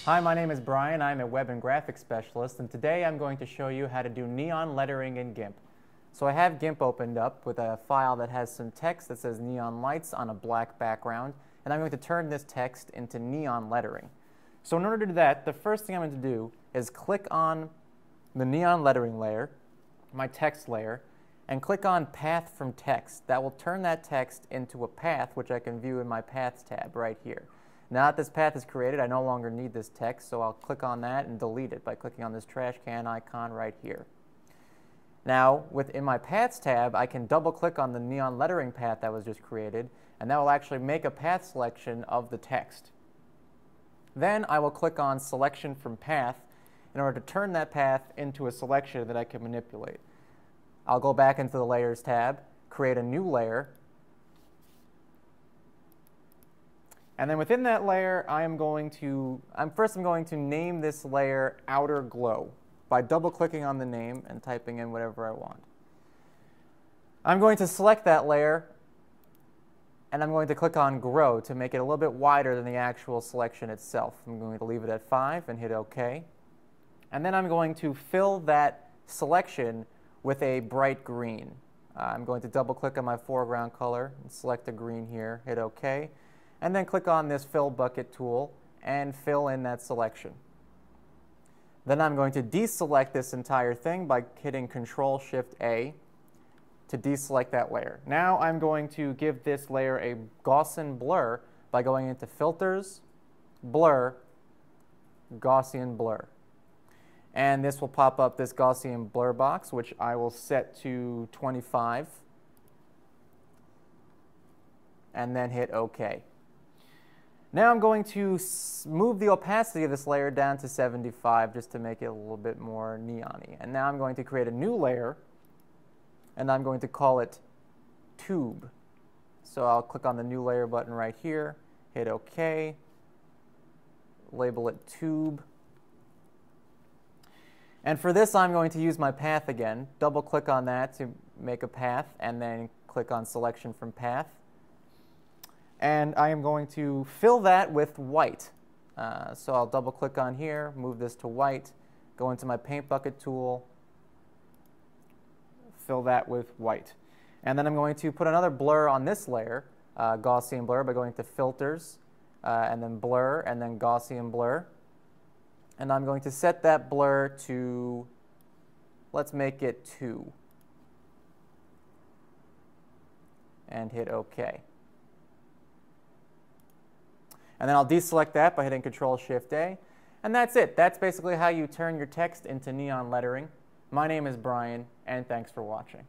Hi, my name is Brian. I'm a web and graphics specialist, and today I'm going to show you how to do neon lettering in GIMP. So I have GIMP opened up with a file that has some text that says neon lights on a black background, and I'm going to turn this text into neon lettering. So in order to do that, the first thing I'm going to do is click on the neon lettering layer, my text layer, and click on Path from Text. That will turn that text into a path, which I can view in my Paths tab right here. Now that this path is created, I no longer need this text, so I'll click on that and delete it by clicking on this trash can icon right here. Now, within my Paths tab, I can double-click on the neon lettering path that was just created, and that will actually make a path selection of the text. Then I will click on Selection from Path in order to turn that path into a selection that I can manipulate. I'll go back into the Layers tab, create a new layer, and then within that layer, I'm going to name this layer Outer Glow by double-clicking on the name and typing in whatever I want. I'm going to select that layer, and I'm going to click on Grow to make it a little bit wider than the actual selection itself. I'm going to leave it at 5 and hit OK. And then I'm going to fill that selection with a bright green. I'm going to double-click on my foreground color and select a green here, hit OK. And then click on this Fill Bucket tool and fill in that selection. Then I'm going to deselect this entire thing by hitting Control-Shift-A to deselect that layer. Now I'm going to give this layer a Gaussian blur by going into Filters, Blur, Gaussian Blur. And this will pop up this Gaussian blur box, which I will set to 25, and then hit OK. Now I'm going to move the opacity of this layer down to 75 just to make it a little bit more neon-y. And now I'm going to create a new layer, and I'm going to call it Tube. So I'll click on the New Layer button right here, hit OK, label it Tube. And for this, I'm going to use my path again. Double-click on that to make a path, and then click on Selection from Path. And I am going to fill that with white. So I'll double-click on here, move this to white, go into my Paint Bucket tool, fill that with white. And then I'm going to put another blur on this layer, Gaussian Blur, by going to Filters, and then Blur, and then Gaussian Blur. And I'm going to set that blur to, let's make it 2. And hit OK. And then I'll deselect that by hitting Control-Shift-A. And that's it. That's basically how you turn your text into neon lettering. My name is Brian, and thanks for watching.